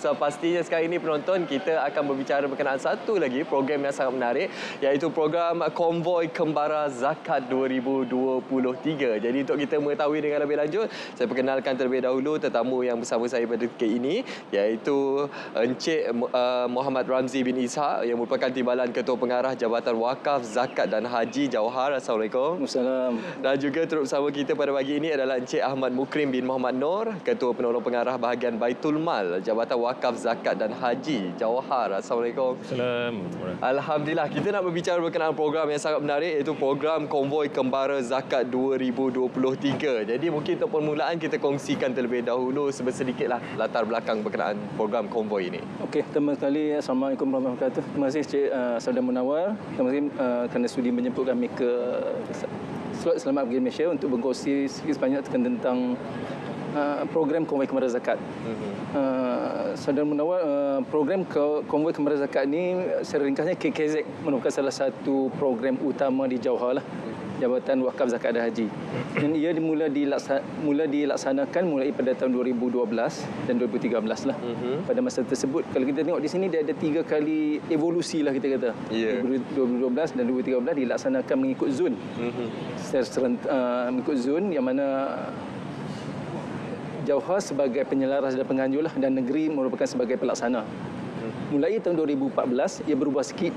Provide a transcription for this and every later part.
So, pastinya sekarang ini penonton, kita akan berbicara berkenaan satu lagi program yang sangat menarik, iaitu program Konvoi Kembara Zakat 2023. Jadi untuk kita mengetahui dengan lebih lanjut, saya perkenalkan terlebih dahulu tetamu yang bersama saya pada ketika ini, iaitu Encik Muhammad Ramzi bin Ishaq yang merupakan Timbalan Ketua Pengarah Jabatan Wakaf, Zakat dan Haji Jawhar. Assalamualaikum. Assalamualaikum. Dan juga turut bersama kita pada pagi ini adalah Encik Ahmad Mukrim bin Muhammad Nur, Ketua Penolong Pengarah Bahagian Baitul Mal, Jabatan Wakaf, Zakat dan Haji Jawhar. Assalamualaikum. Assalamualaikum. Alhamdulillah, kita nak berbicara berkenaan program yang sangat menarik, iaitu program Konvoi Kembara Zakat 2023. Jadi mungkin untuk permulaan kita kongsikan terlebih dahulu sedikitlah latar belakang berkenaan program konvoi ini. Okey, pertama sekali Assalamualaikum warahmatullahi wabarakatuh. Terima kasih Cik Saudara Munawar. Terima kasih kerana sudi menjemput kami ke Slot Selamat Pergi Malaysia untuk berkongsi sedikit sebanyak tentang program Konvoi Kembara Zakat. Saudara Munawar, program Konvoi Kembara Zakat ini secara ringkasnya KKZ merupakan salah satu program utama di Jawhar lah, Jabatan Wakaf, Zakat dan Haji. Dan ia mula dilaksanakan mulai pada tahun 2012 dan 2013 lah. Pada masa tersebut, kalau kita tengok di sini dia ada 3 kali evolusi lah kita kata. 2012 dan 2013 dilaksanakan mengikut zon. Mengikut zon yang mana Jawhar sebagai penyelaras dan penganjur lah, dan negeri merupakan sebagai pelaksana. Mulai tahun 2014 ia berubah sikit,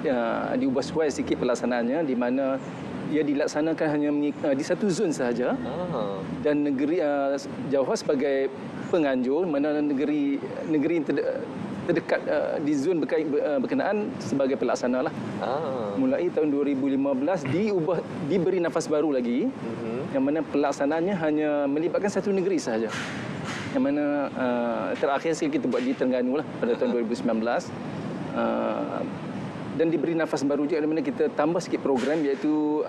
diubah suai sikit pelaksanaannya, di mana ia dilaksanakan hanya di satu zon sahaja. Dan negeri Jawhar sebagai penganjur, mana negeri terdekat di zon berkenaan sebagai pelaksana lah. Mulai tahun 2015 diberi nafas baru lagi, yang mana pelaksanaannya hanya melibatkan satu negeri sahaja. Yang mana terakhir sekali kita buat di Terengganu lah pada tahun 2019. Dan diberi nafas baru juga, di mana kita tambah sikit program, iaitu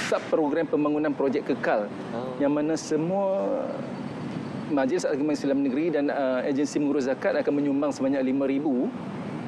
sub-program pembangunan projek kekal, yang mana semua Majlis Agama Islam Negeri dan agensi mengurus zakat akan menyumbang sebanyak 5,000,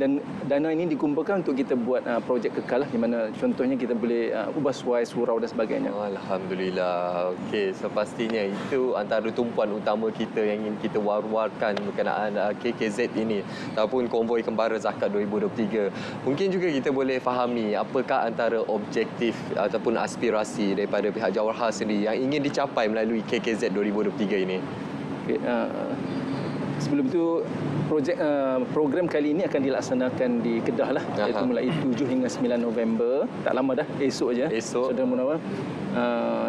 dan dana ini dikumpulkan untuk kita buat projek kekal lah, di mana contohnya kita boleh ubah suai, surau dan sebagainya. Alhamdulillah. Okey, so pastinya itu antara tumpuan utama kita yang ingin kita war-warkan berkenaan KKZ ini ataupun Konvoi Kembara Zakat 2023. Mungkin juga kita boleh fahami apakah antara objektif ataupun aspirasi daripada pihak Jawhar sendiri yang ingin dicapai melalui KKZ 2023 ini. Okay, sebelum itu program kali ini akan dilaksanakan di Kedah lah, iaitu mulai 7 hingga 9 November. Tak lama dah, esok aja. Saudara Munawar,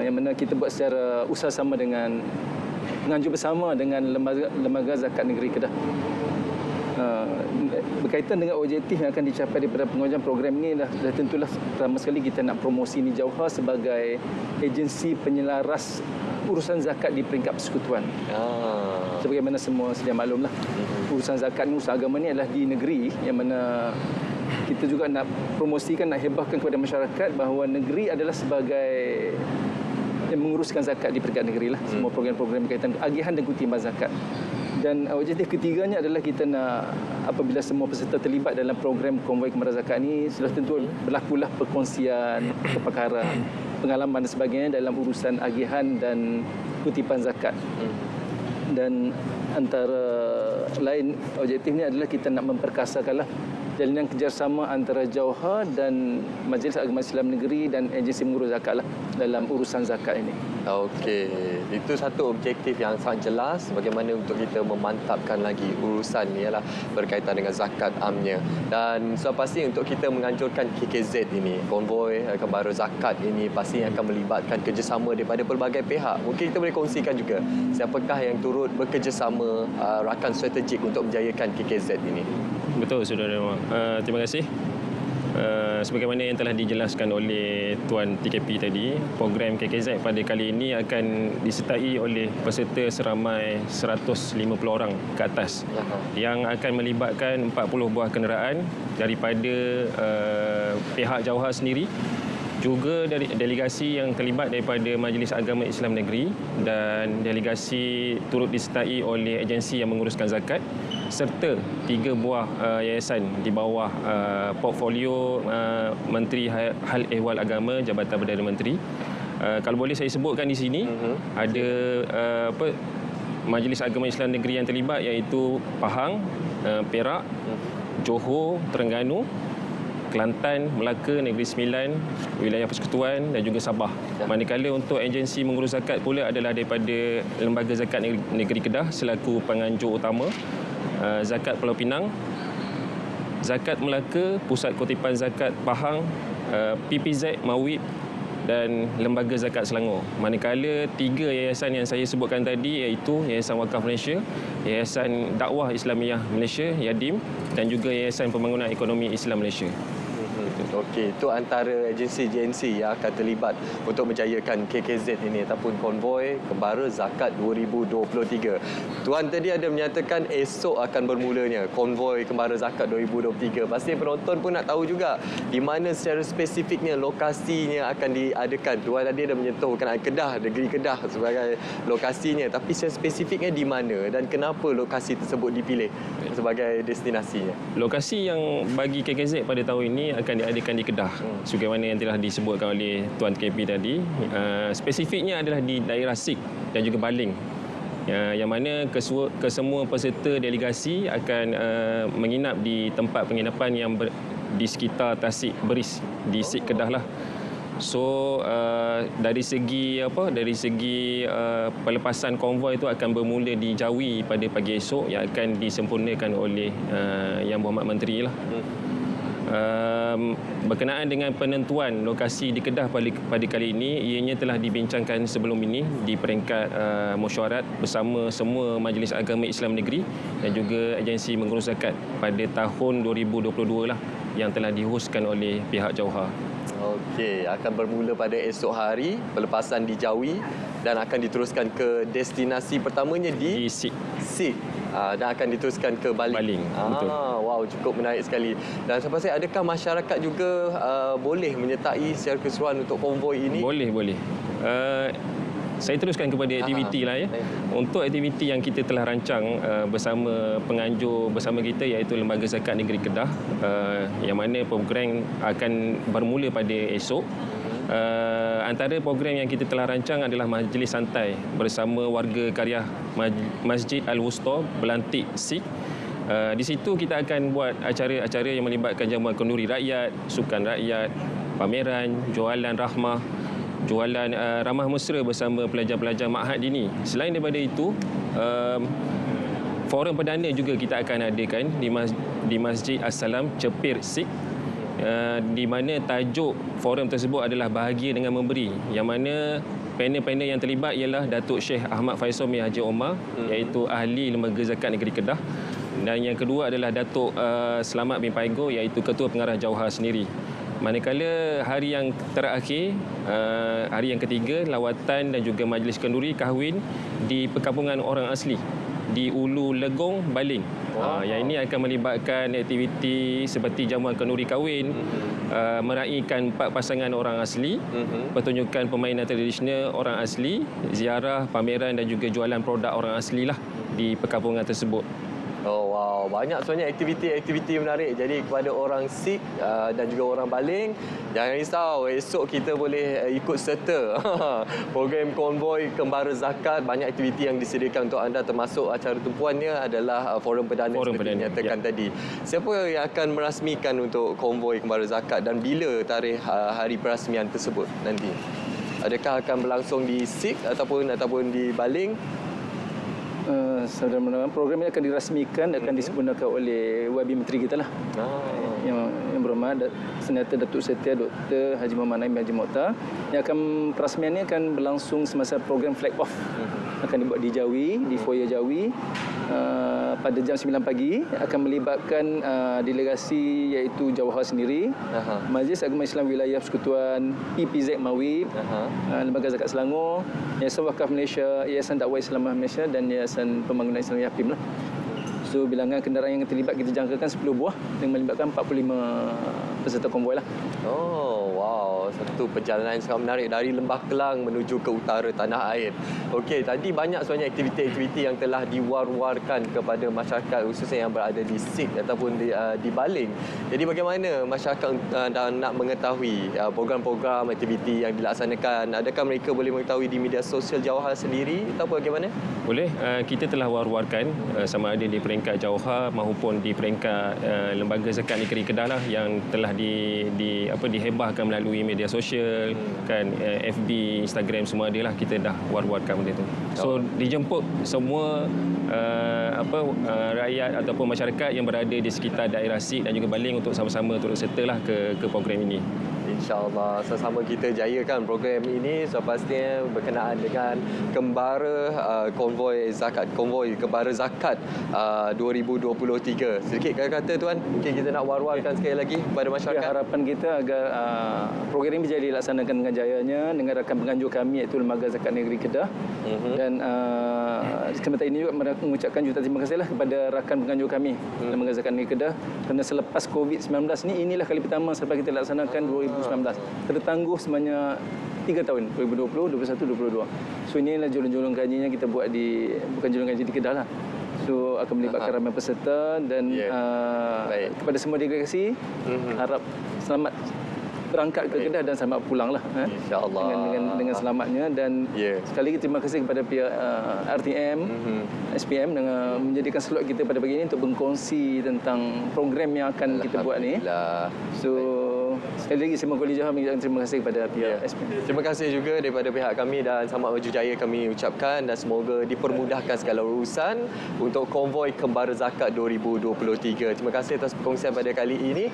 yang mana kita buat secara usaha sama dengan penganjur bersama dengan Lembaga Zakat Negeri Kedah. Berkaitan dengan objektif yang akan dicapai daripada pengajuan program ini, dah tentulah pertama sekali kita nak promosi ni Jawhar sebagai agensi penyelaras urusan zakat di peringkat persekutuan. Sebagaimana semua sedia maklum lah, urusan zakat ni, urusan agama ni adalah di negeri, yang mana kita juga nak promosikan, nak hebahkan kepada masyarakat bahawa negeri adalah sebagai yang menguruskan zakat di peringkat negeri lah. Semua program-program berkaitan agihan dan kutipan zakat. Dan objektif ketiganya adalah kita nak, apabila semua peserta terlibat dalam program Konvoi Kembara Zakat ini, sudah tentu berlakulah perkongsian, kepakaran, pengalaman dan sebagainya dalam urusan agihan dan kutipan zakat. Dan antara lain objektifnya adalah kita nak memperkasakanlah jalinan kerjasama antara Jawhar dan Majlis Agama Islam Negeri dan agensi mengurus zakat lah dalam urusan zakat ini. Okey, itu satu objektif yang sangat jelas bagaimana untuk kita memantapkan lagi urusan ni ialah berkaitan dengan zakat amnya. Dan sudah pasti untuk kita menganjurkan KKZ ini, Konvoi Kembara Zakat ini pasti akan melibatkan kerjasama daripada pelbagai pihak. Mungkin kita boleh kongsikan juga siapakah yang turut bekerjasama rakan strategik untuk menjayakan KKZ ini. Betul, Saudara. Terima kasih. Sebagaimana yang telah dijelaskan oleh Tuan TKP tadi, program KKZ pada kali ini akan disertai oleh peserta seramai 150 orang ke atas, yang akan melibatkan 40 buah kenderaan daripada pihak Jawhar sendiri, juga dari delegasi yang terlibat daripada Majlis Agama Islam Negeri, dan delegasi turut disertai oleh agensi yang menguruskan zakat, serta 3 buah yayasan di bawah portfolio Menteri Hal Ehwal Agama, Jabatan Perdana Menteri. Kalau boleh saya sebutkan di sini, ada Majlis Agama Islam Negeri yang terlibat, iaitu Pahang, Perak, Johor, Terengganu, Kelantan, Melaka, Negeri Sembilan, wilayah Persekutuan dan juga Sabah. Manakala untuk agensi mengurus zakat pula adalah daripada Lembaga Zakat Negeri Kedah selaku penganjur utama, Zakat Pulau Pinang, Zakat Melaka, Pusat Kutipan Zakat Pahang, PPZ Mawib dan Lembaga Zakat Selangor. Manakala 3 yayasan yang saya sebutkan tadi iaitu Yayasan Wakaf Malaysia, Yayasan Dakwah Islamiyah Malaysia YADIM dan juga Yayasan Pembangunan Ekonomi Islam Malaysia. Okey, itu antara agensi-agensi yang akan terlibat untuk menjayakan KKZ ini ataupun konvoi Kembara Zakat 2023. Tuan tadi ada menyatakan esok akan bermulanya konvoi Kembara Zakat 2023. Pasti penonton pun nak tahu juga di mana secara spesifiknya lokasinya akan diadakan. Tuan tadi ada menyentuh kenaan Kedah, negeri Kedah sebagai lokasinya, tapi secara spesifiknya di mana dan kenapa lokasi tersebut dipilih sebagai destinasinya? Lokasi yang bagi KKZ pada tahun ini akan diadakan di Kedah, sebagaimana yang telah disebutkan oleh Tuan KP tadi. Spesifiknya adalah di daerah Sik dan juga Baling, yang mana kesemua peserta delegasi akan menginap di tempat penginapan yang di sekitar Tasik Beris di Sik Kedah lah. So dari segi pelepasan konvoi itu akan bermula di Jawi pada pagi esok yang akan disempurnakan oleh Yang Berhormat Menteri lah. Berkenaan dengan penentuan lokasi di Kedah pada kali ini, ianya telah dibincangkan sebelum ini di peringkat mesyuarat bersama semua Majlis Agama Islam Negeri dan juga agensi mengurus zakat pada tahun 2022 lah yang telah dihoskan oleh pihak Jauhar. Okey, akan bermula pada esok hari, pelepasan di Jawi dan akan diteruskan ke destinasi pertamanya di Sik. Dan akan diteruskan ke Baling. Betul. Wow, cukup menarik sekali. Dan sampai saya, adakah masyarakat juga boleh menyertai secara keseluruhan untuk konvoi ini? Boleh. Saya teruskan kepada aktiviti lah ya. Untuk aktiviti yang kita telah rancang bersama penganjur bersama kita iaitu Lembaga Zakat Negeri Kedah, yang mana program akan bermula pada esok. Antara program yang kita telah rancang adalah majlis santai bersama warga karya Masjid Al-Wusta Belantik Sik. Di situ kita akan buat acara-acara yang melibatkan jamuan kenduri rakyat, sukan rakyat, pameran, jualan rahmah, jualan ramah mesra bersama pelajar-pelajar Ma'had Dini. Selain daripada itu, forum perdana juga kita akan adakan di Masjid As-Salam Cepir Sik, di mana tajuk forum tersebut adalah Bahagia dengan Memberi, yang mana panel-panel yang terlibat ialah Datuk Syekh Ahmad Faisal Mir Haji Omar, iaitu ahli Lembaga Zakat Negeri Kedah, dan yang kedua adalah Datuk Selamat bin Paigo, iaitu Ketua Pengarah Jauhar sendiri. Manakala hari yang terakhir, hari yang ketiga, lawatan dan juga majlis kenduri kahwin di perkampungan orang asli di Ulu Legong, Baling. Yang ini akan melibatkan aktiviti seperti jamuan kenduri kahwin, meraihkan 4 pasangan orang asli, pertunjukan permainan tradisional orang asli, ziarah, pameran dan juga jualan produk orang asli lah di perkampungan tersebut. Oh wow, banyak sebenarnya aktiviti-aktiviti menarik. Jadi kepada orang Sik dan juga orang Baling, jangan risau, esok kita boleh ikut serta program konvoi Kembara Zakat. Banyak aktiviti yang disediakan untuk anda, termasuk acara tumpuannya adalah forum perdana seperti dinyatakan tadi. Siapa yang akan merasmikan untuk konvoi Kembara Zakat dan bila tarikh hari perasmian tersebut nanti? Adakah akan berlangsung di Sik ataupun di Baling? Saudara, program ini akan dirasmikan, akan disempurnakan oleh YB Menteri kita lah. Yang berhormat Senata Datuk Setia Dr. Haji Muhammad Naim Haji Mokhtar. Yang akan perasmian ini akan berlangsung semasa program flag off. Akan dibuat di Jawi, di foyer Jawi, pada jam 9 pagi. Akan melibatkan delegasi iaitu Jauhar sendiri, Majlis Agama Islam Wilayah Persekutuan, PPZ Mawib, Lembaga Zakat Selangor, Yayasan Wakaf Malaysia, Yayasan Dakwah Islamiyah Malaysia dan Yayasan Pembangunan Islam YAPIM lah. So bilangan kenderaan yang terlibat kita jangkakan 10 buah dengan melibatkan 45 peserta konvoi lah. Oh, wow. Satu perjalanan yang sangat menarik dari Lembah Kelang menuju ke utara tanah air. Okey, tadi banyak sebenarnya aktiviti-aktiviti yang telah diwar-warkan kepada masyarakat khususnya yang berada di Sik ataupun di Baling. Jadi bagaimana masyarakat nak mengetahui program-program aktiviti yang dilaksanakan? Adakah mereka boleh mengetahui di media sosial Jauhar sendiri atau bagaimana? Boleh, kita telah war-warkan sama ada di peringkat Jauhar maupun di peringkat Lembaga Zakat Negeri Kedah lah yang telah dihebahkan melalui media sosial, kan, FB, Instagram, semua dia lah kita dah war-warkan benda tu. So dijemput semua rakyat ataupun masyarakat yang berada di sekitar daerah Sik dan juga Baling untuk sama-sama turut sertalah ke program ini. InsyaAllah sama-sama kita jayakan program ini. So pastinya berkenaan dengan Kembara Konvoi Kembara Zakat 2023. Sedikit kata Tuan, mungkin kita nak war-warkan sekali lagi kepada masyarakat. Harapan kita agar program ini jadi dilaksanakan dengan jayanya dengan rakan penganjur kami iaitu Lembaga Zakat Negeri Kedah. Dan kesempatan ini juga mengucapkan juta terima kasihlah kepada rakan penganjur kami Lembaga Zakat Negeri Kedah kerana selepas COVID-19 inilah kali pertama selepas kita laksanakan 2019 tertangguh sebanyak 3 tahun, 2020, 2021, 2022. So inilah julung-julung kajinya kita buat bukan julung kaji di Kedah lah. So akan melibatkan ramai peserta dan kepada semua delegasi harap selamat berangkat ke Kedah dan selamat pulang lah. InsyaAllah. Dengan selamatnya dan sekali lagi terima kasih kepada pihak RTM, SPM dengan menjadikan slot kita pada pagi ini untuk berkongsi tentang program yang akan kita buat ni. So sekali lagi saya Kuala Johor mengucapkan terima kasih kepada pihak SPM. Terima kasih juga daripada pihak kami dan Selamat Maju Jaya kami ucapkan dan semoga dipermudahkan segala urusan untuk konvoi Kembara Zakat 2023. Terima kasih atas perkongsian pada kali ini.